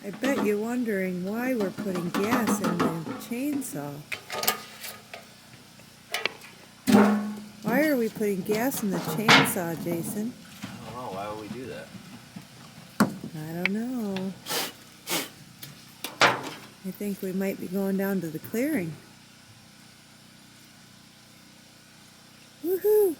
I bet you're wondering why we're putting gas in the chainsaw. Why are we putting gas in the chainsaw, Jason? I don't know. Why would we do that? I don't know. I think we might be going down to the clearing. Woohoo!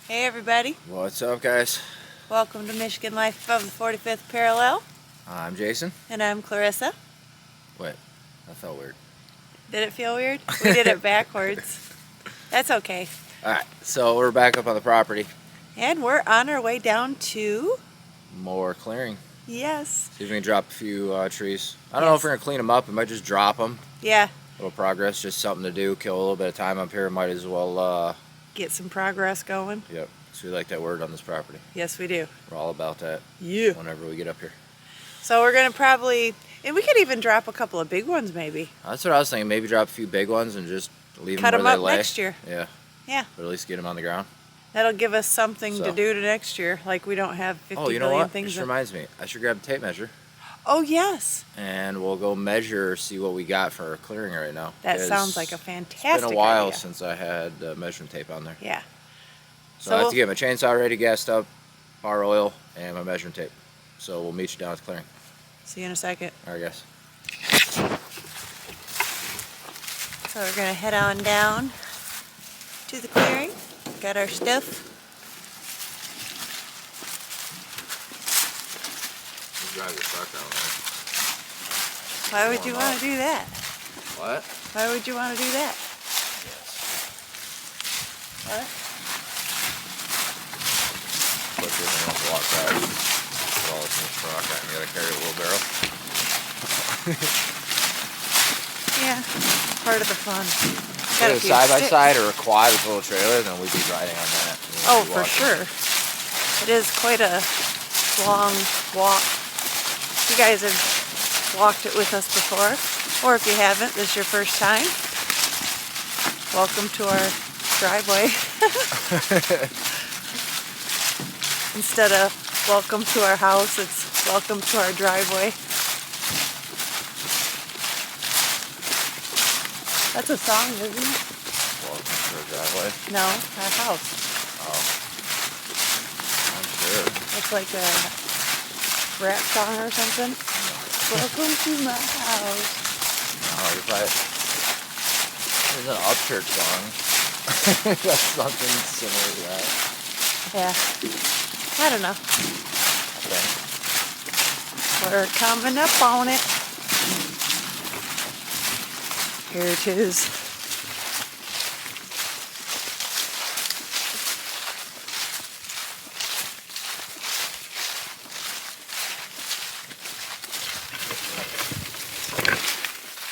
Hey everybody, What's up, guys? welcome to Michigan Life above the 45th parallel. I'm Jason. And I'm Clarissa. Wait, that felt weird. Did it feel weird? We did it backwards. That's okay. Alright, so we're back up on the property. And we're on our way down to... More clearing. Yes. See if we can drop a few trees. I don't know if we're going to clean them up. We might just drop them. Yeah. A little progress, just something to do. Kill a little bit of time up here. Might as well... Get some progress going. Yep. So we like that word on this property. Yes, we do. We're all about that. Yeah. Whenever we get up here. So we're going to probably... And we could even drop a couple of big ones, maybe. That's what I was thinking. Maybe drop a few big ones and just leave Cut them them where up they lay. next year. Yeah. Yeah. But at least get them on the ground. That'll give us something to So. do to next year. Like we don't have 50 Oh, you know billion what? things. This reminds me. I should grab a tape measure. Oh, yes. And we'll go measure, see what we got for our clearing right now. That sounds like a fantastic It's been a while idea. since I had measuring tape on there. Yeah. So I have to get my chainsaw ready, gassed up, bar oil, and my measuring tape. So we'll meet you down at the clearing. See you in a second. All right, guys. So we're going to head on down to the clearing. Got our stuff. Drive your truck down there. Why would you want to do that? What? Why would you want to do that? What? Put this in a walk back. Put all this in the truck. I'm going to carry a wheelbarrow. Yeah, part of the fun. Got a side-by-side or a quad with a little trailer, then we'd be riding on that. Oh, for sure. It is quite a long walk. You guys have walked it with us before, or if you haven't, this is your first time. Welcome to our driveway. Instead of welcome to our house, it's welcome to our driveway. That's a song, isn't it? Welcome to our driveway. No, our house. Oh. I'm sure. It's like a rap song or something. Welcome to my house. Oh, you're probably... There's an Upchurch song. That's something similar to that. Yeah. I don't know. Okay. We're coming up on it. Here it is.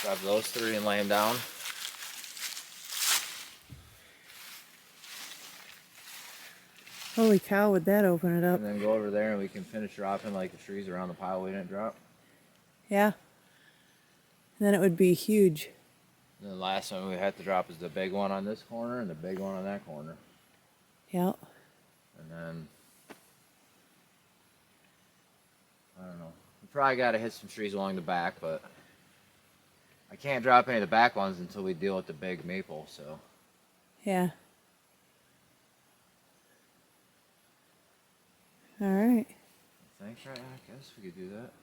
Grab those three and lay them down. Holy cow, would that open it up? And then go over there and we can finish dropping like the trees around the pile we didn't drop. Yeah. And then it would be huge. And the last one we had to drop is the big one on this corner and the big one on that corner. Yeah. And then, I don't know. We probably got to hit some trees along the back, but I can't drop any of the back ones until we deal with the big maple, so. Yeah. All right. I think, right? I guess we could do that.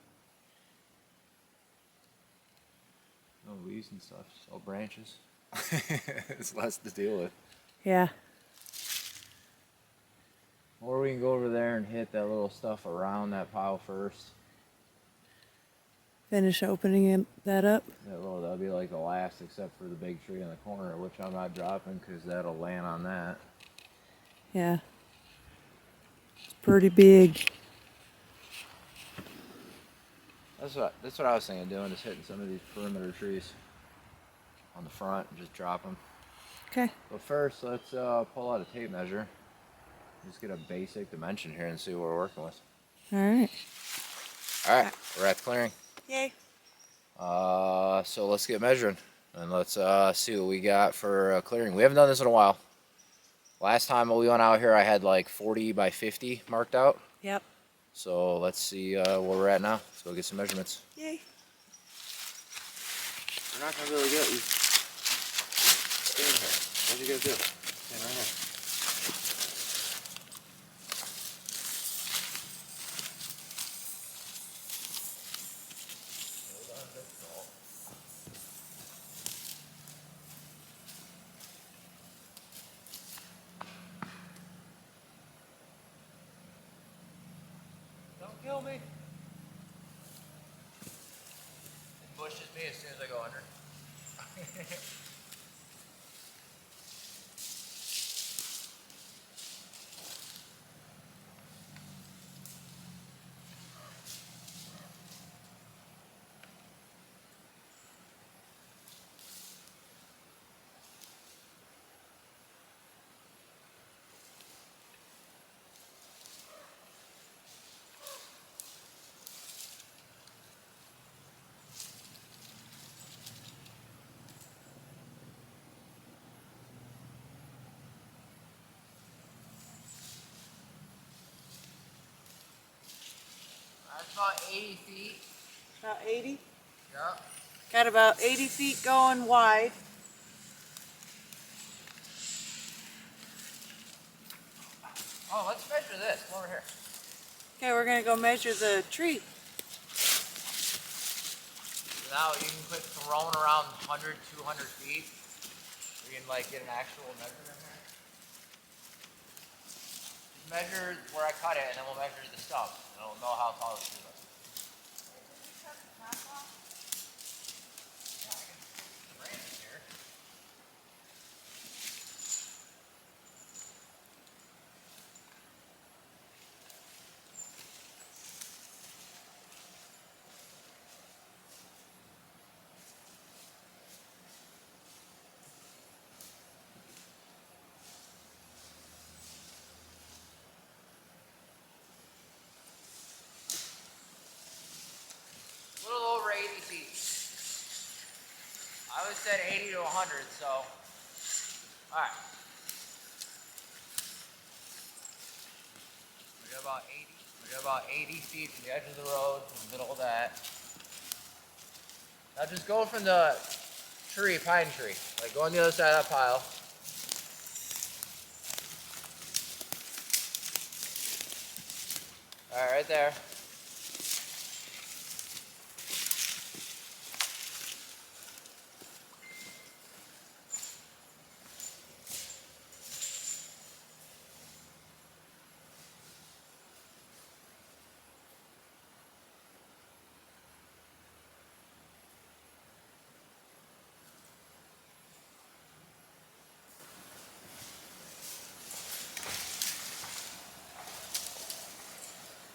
No leaves and stuff, just all branches. It's less to deal with. Yeah. Or we can go over there and hit that little stuff around that pile first. Finish opening that up. That'll be like the last except for the big tree in the corner, which I'm not dropping because that'll land on that. Yeah. It's pretty big. That's what I was thinking of doing, is hitting some of these perimeter trees on the front and just drop them. Okay. But first, let's pull out a tape measure. Just get a basic dimension here and see what we're working with. All right. All right, we're at clearing. Yay. So let's get measuring and let's see what we got for clearing. We haven't done this in a while. Last time we went out here, I had like 40 by 50 marked out. Yep. So let's see where we're at now. Let's go get some measurements. Yay. We're not gonna be able to get you. Stand here. What you gonna do? Stand right here. Don't kill me. It pushes me as soon as I go under. That's about 80 feet. About 80? Yep. Got about 80 feet going wide. Oh, let's measure this. Come over here. Okay, we're gonna go measure the tree. Now you can quit throwing around 100, 200 feet. We can like get an actual measurement here. Just measure where I cut it, and then we'll measure the stump, and we'll know how tall the tree is. Yeah, I can put some branches here. A little over 80 feet. I always said 80 to 100, so. Alright. We got about 80. We got about 80 feet from the edge of the road to the middle of that. Now just go from the tree, pine tree. Like go on the other side of that pile. Alright, right there.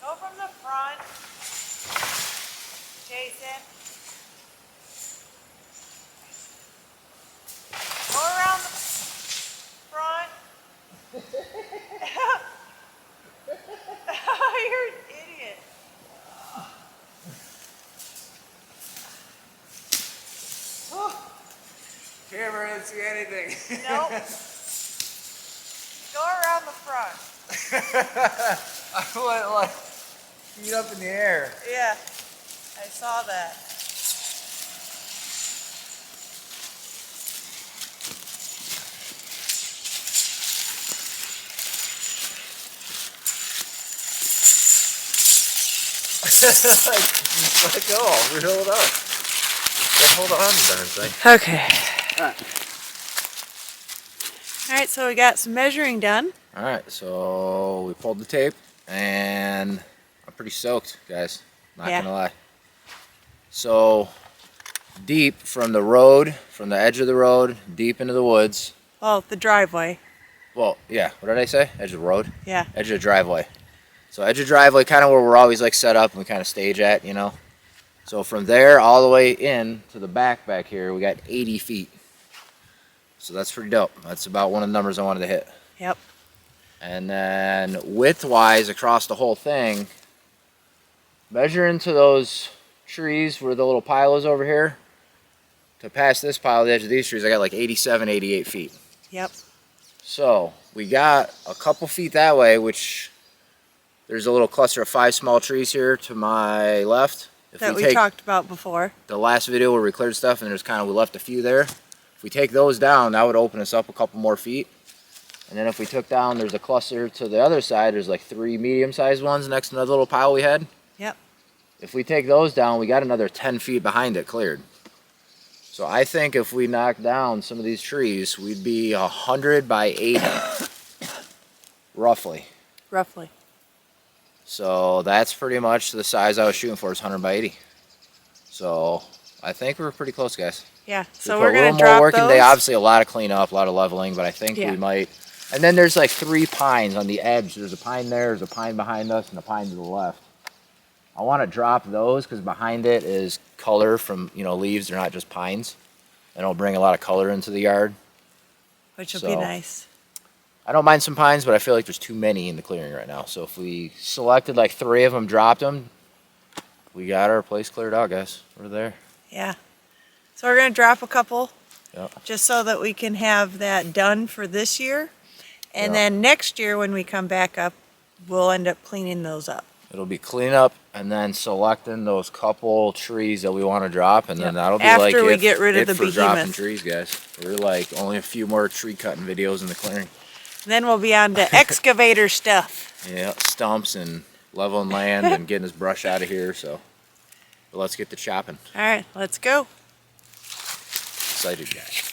Go from the front, Jason. Go around the front. You're an idiot. Camera didn't see anything. Nope. Go around the front. I went like feet up in the air. Yeah, I saw that. Like, just let go. I'll reel it up. Don't hold on to the darn thing. Okay. All right, so we got some measuring done. All right, so we pulled the tape, and I'm pretty soaked, guys. Not Yeah. gonna lie. So deep from the road, from the edge of the road, deep into the woods. Well, the driveway. Well, yeah. What did I say? Edge of the road. Yeah. Edge of the driveway. So edge of driveway, kind of where we're always like set up and we kind of stage at, you know. So from there all the way in to the back here, we got 80 feet. So that's pretty dope. That's about one of the numbers I wanted to hit. Yep. And then width-wise across the whole thing, measure into those trees where the little pile is over here. To pass this pile, the edge of these trees, I got like 87, 88 feet. Yep. So we got a couple feet that way, which there's a little cluster of 5 small trees here to my left. If That we talked about before. The last video where we cleared stuff and we left a few there. If we take those down, that would open us up a couple more feet. And then if we took down, there's a cluster to the other side. There's like 3 medium-sized ones next to another little pile we had. Yep. If we take those down, we got another 10 feet behind it cleared. So I think if we knock down some of these trees, we'd be 100 by 80, roughly. Roughly. So that's pretty much the size I was shooting for, is 100 by 80. So I think we're pretty close, guys. Yeah. We So put we're a little gonna more drop work in those. today. Obviously, a lot of cleanup, a lot of leveling, but I think Yeah. we might. And then there's like 3 pines on the edge. There's a pine there, there's a pine behind us, and a pine to the left. I want to drop those because behind it is color from leaves. They're not just pines, and it'll bring a lot of color into the yard. Which will be nice. I don't mind some pines, but I feel like there's too many in the clearing right now. So if we selected like 3 of them, dropped them, we got our place cleared out, guys. We're there. Yeah. So we're gonna drop a couple. Yep. Just so that we can have that done for this year. And Yeah. then next year when we come back up, we'll end up cleaning those up. It'll be cleanup and then selecting those couple trees that we want to drop, and then that'll be After like we get rid of the for dropping behemoth. trees, guys. We're like only a few more tree cutting videos in the clearing. Then we'll be on to excavator stuff. Yeah, stumps and leveling land and getting this brush out of here. So but let's get to chopping. All right, let's go. Excited, guys.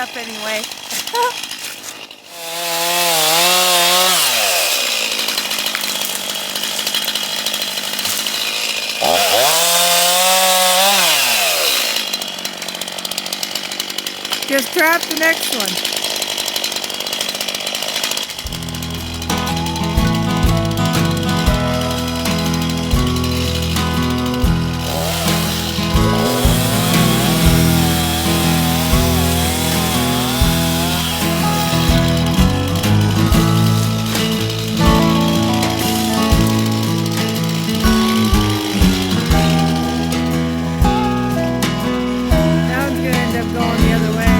up anyway. Just drop the next one. That one's gonna end up going the other way.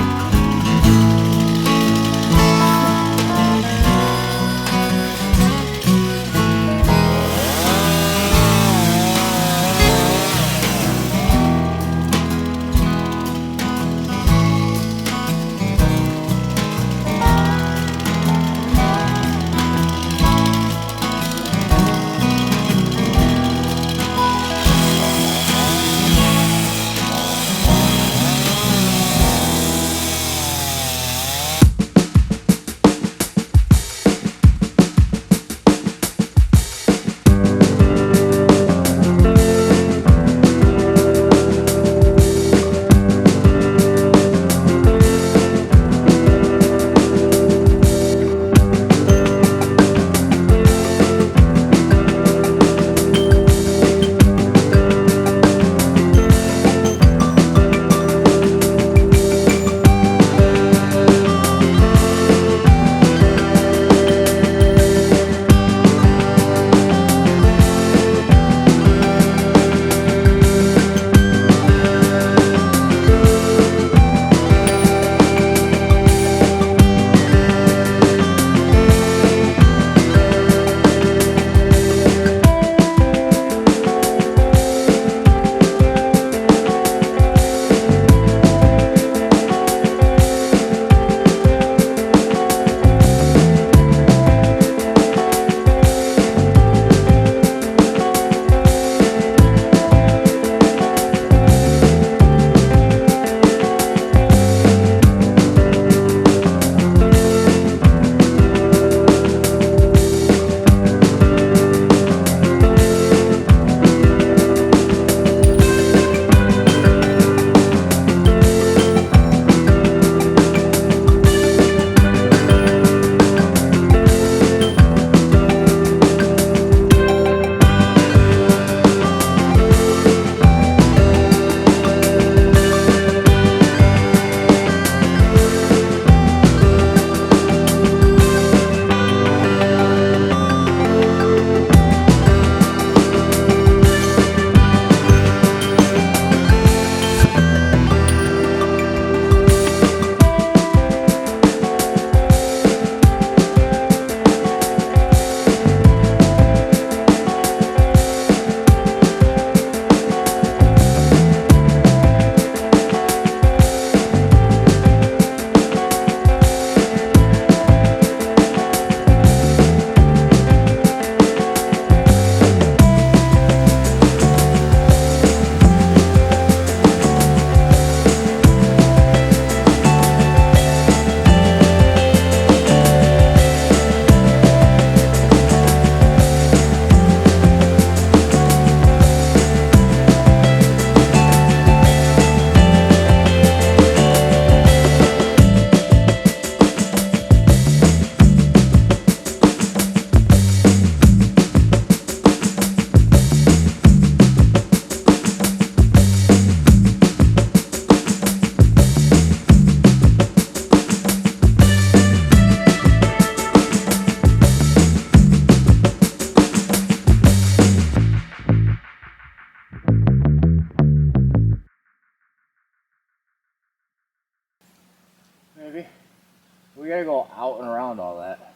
felting around all that.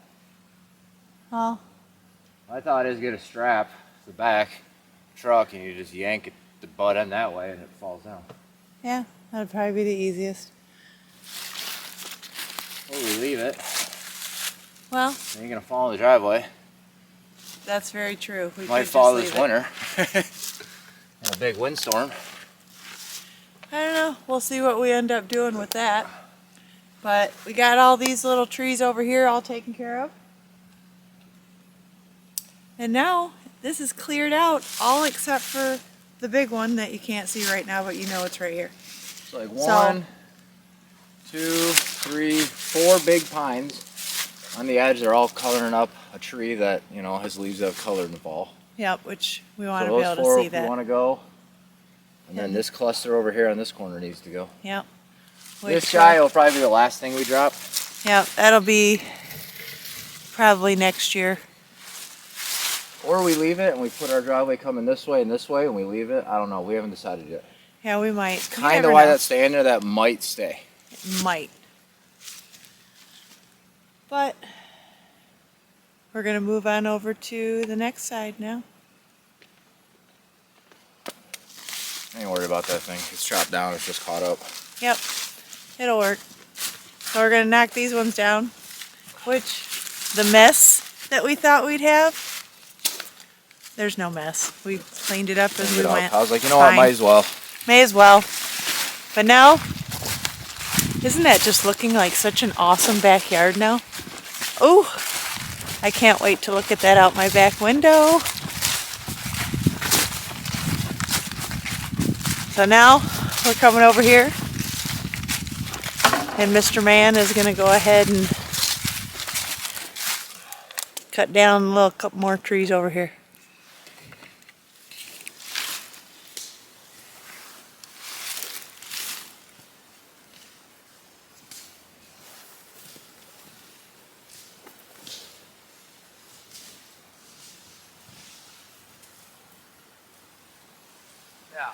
Well, I thought is get a strap to the back truck and you just yank it, the butt end that way and it falls down. yeah, that'd probably be the easiest. Or we leave it. Well, Then you're gonna fall in the driveway. that's very true. We Might could fall just this leave it. winter. In a big windstorm. I don't know. We'll see what we end up doing with that. But we got all these little trees over here all taken care of. And now this is cleared out, all except for the big one that you can't see right now, but you know it's right here. It's like 1, 2, 3, 4 big pines. On the edge, they're all coloring up a tree that, you know, has leaves that have colored in the fall. Yep, which we want to So be those able to 4 see that. want to go. And then this cluster over here on this corner needs to go. Yep. This guy will probably be the last thing we drop. Yep, that'll be probably next year. Or we leave it and we put our driveway coming this way and we leave it. I don't know. We haven't decided yet. Yeah, we might. You Kind never of why know. that's staying there, that might stay. It might. But we're going to move on over to the next side now. I ain't worried about that thing. It's chopped down. It's just caught up. Yep, it'll work. So we're going to knock these ones down, which the mess that we thought we'd have, there's no mess. We cleaned it up as we went. I was like, you know what, might as well. May as well. But now, isn't that just looking like such an awesome backyard now? Oh, I can't wait to look at that out my back window. So now we're coming over here and Mr. Man is going to go ahead and cut down a little couple more trees over here. Yeah,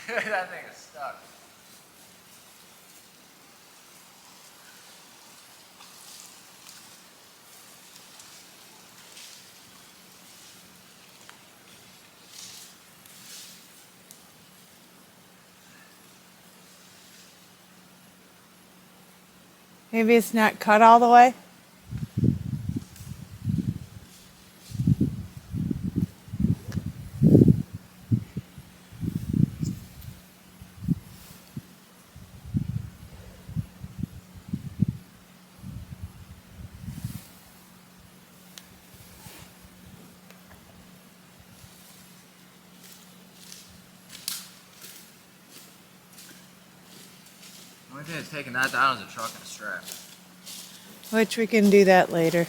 that thing is stuck. Maybe it's not cut all the way. The only thing that's taking that down is a truck and a strap. Which we can do that later.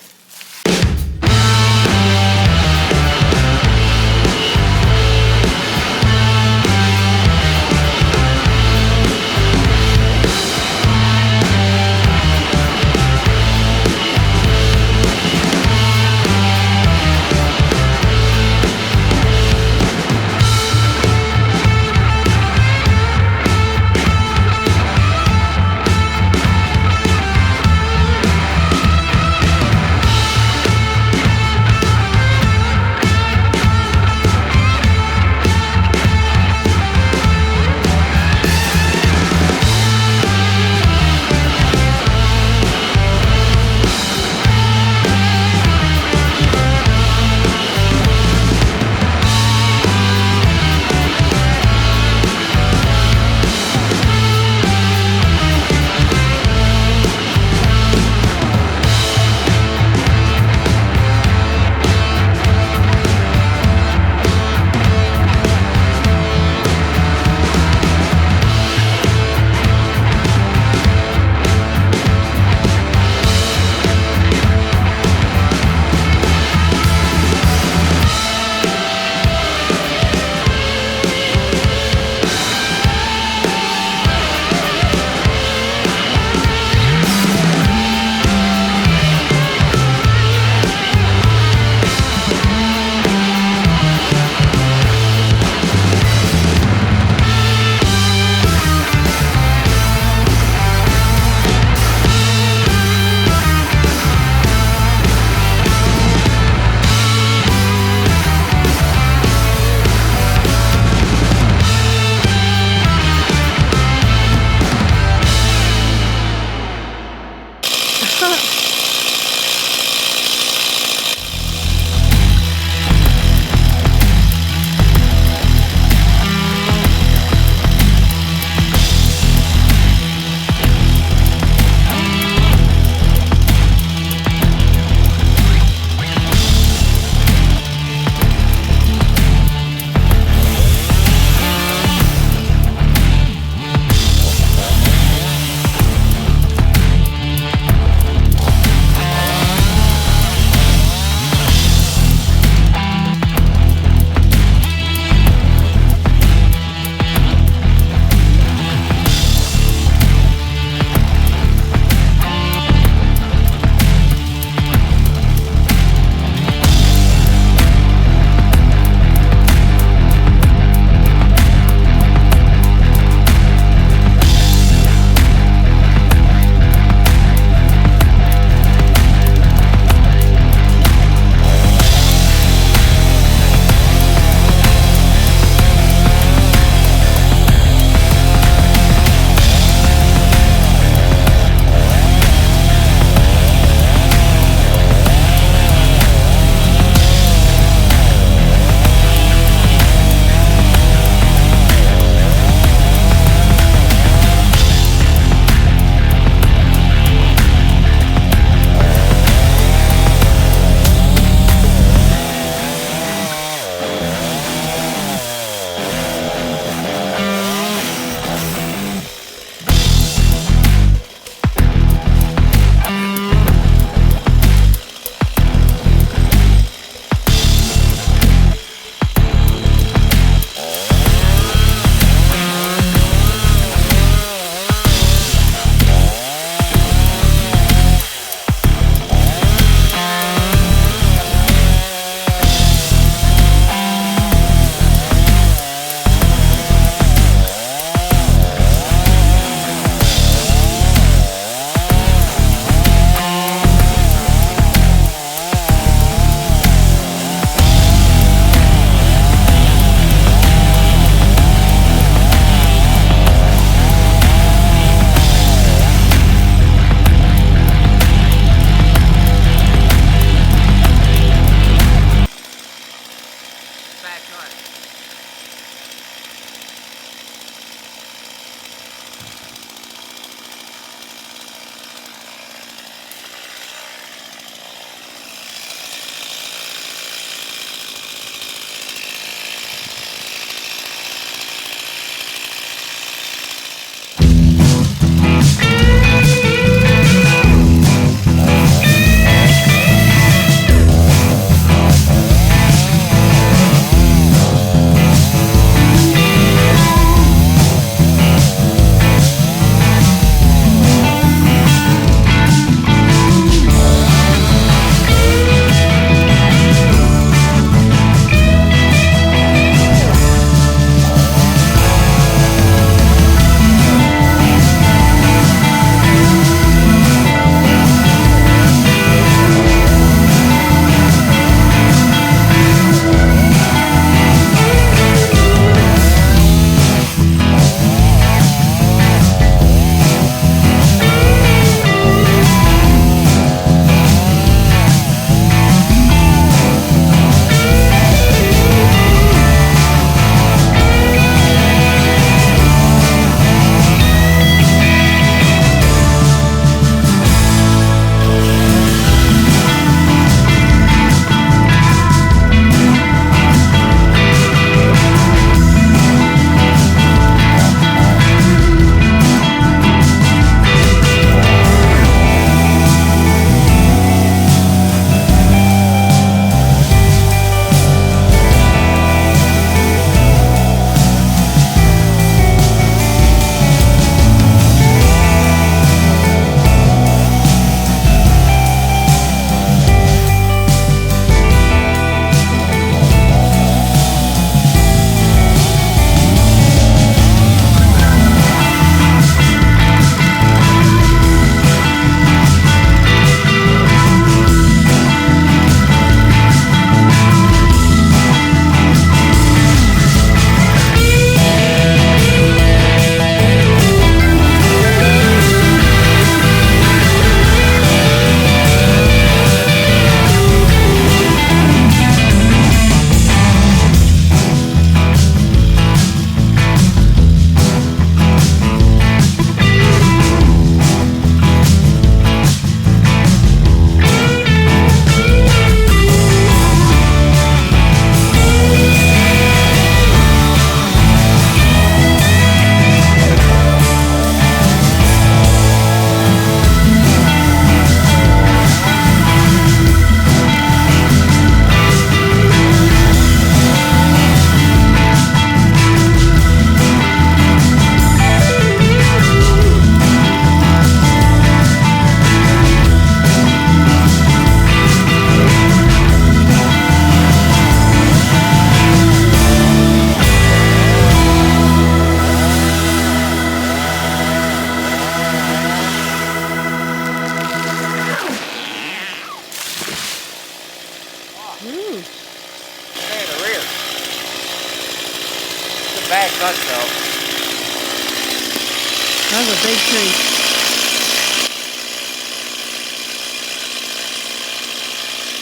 That's a big tree.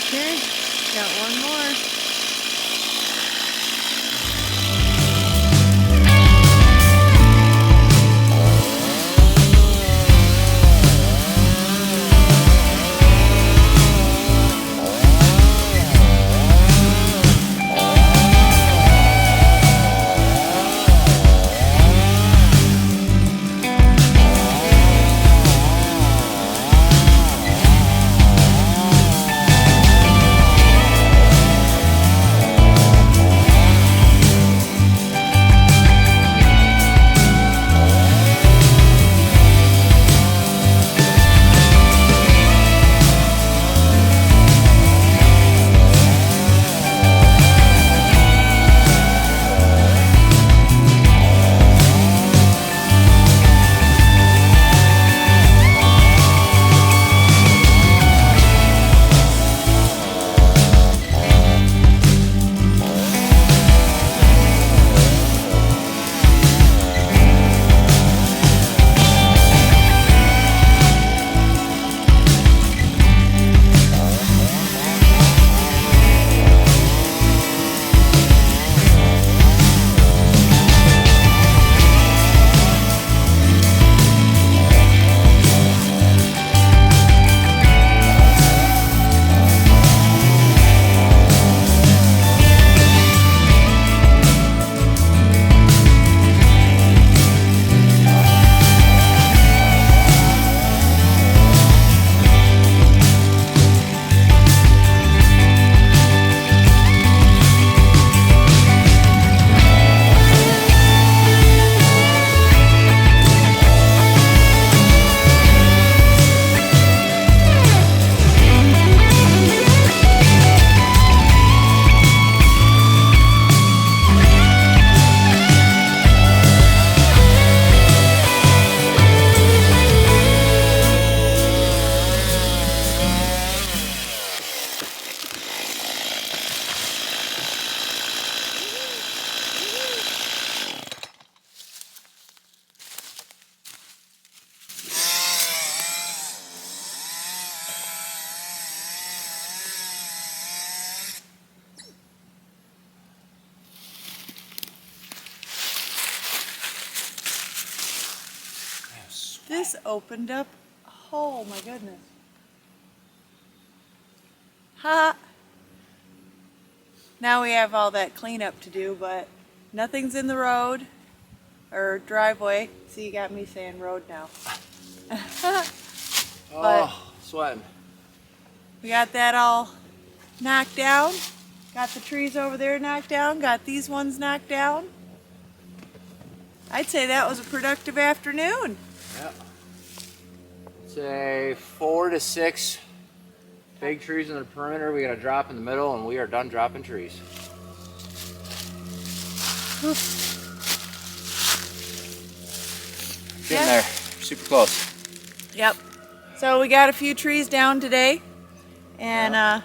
Okay, got one more. This opened up. Oh my goodness. Ha! Now we have all that cleanup to do, but nothing's in the road or driveway. See, you got me saying road now. Oh, sweating. We got that all knocked down. Got the trees over there knocked down. Got these ones knocked down. I'd say that was a productive afternoon. Yeah. Say 4 to 6 big trees in the perimeter. We got a drop in the middle, and we are done dropping trees. Getting there. Super close. Yep. So we got a few trees down today, and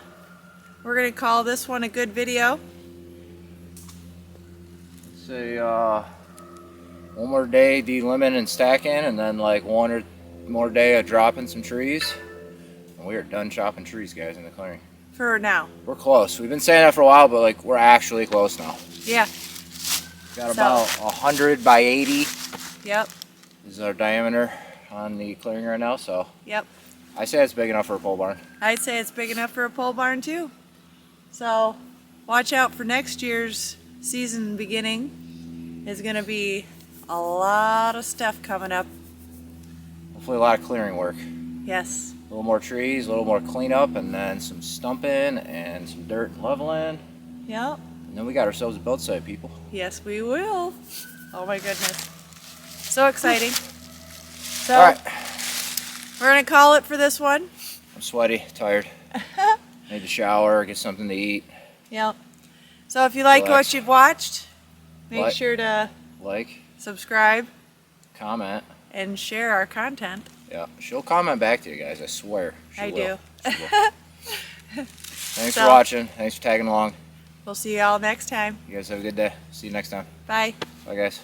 we're gonna call this one a good video. Say one more day de-limbing and stacking, and then like one or more day of dropping some trees, and we are done chopping trees, guys, in the clearing. For now. We're close. We've been saying that for a while, but like we're actually close now. Yeah. Got about 100 by 80 Yep. is our diameter on the clearing right now, so Yep. I say it's big enough for a pole barn. I'd say it's big enough for a pole barn too. So watch out for next year's season beginning. There's gonna be a lot of stuff coming up. Hopefully a lot of clearing work. Yes. A little more trees, a little more cleanup, and then some stumping and some dirt and leveling. Yep. And then we got ourselves a build site, people. Yes, we will. Oh my goodness. So exciting. So All right. we're gonna call it for this one. I'm sweaty, tired. Need to shower, get something to eat. Yep. So if you like Relax. what you've watched, make Like. sure to Like, subscribe comment. and share our content. Yeah, she'll comment back to you guys, I swear. She I will. do. She will. Thanks So- for watching. Thanks for tagging along. We'll see you all next time. You guys have a good day. See you next time. Bye. Bye, guys.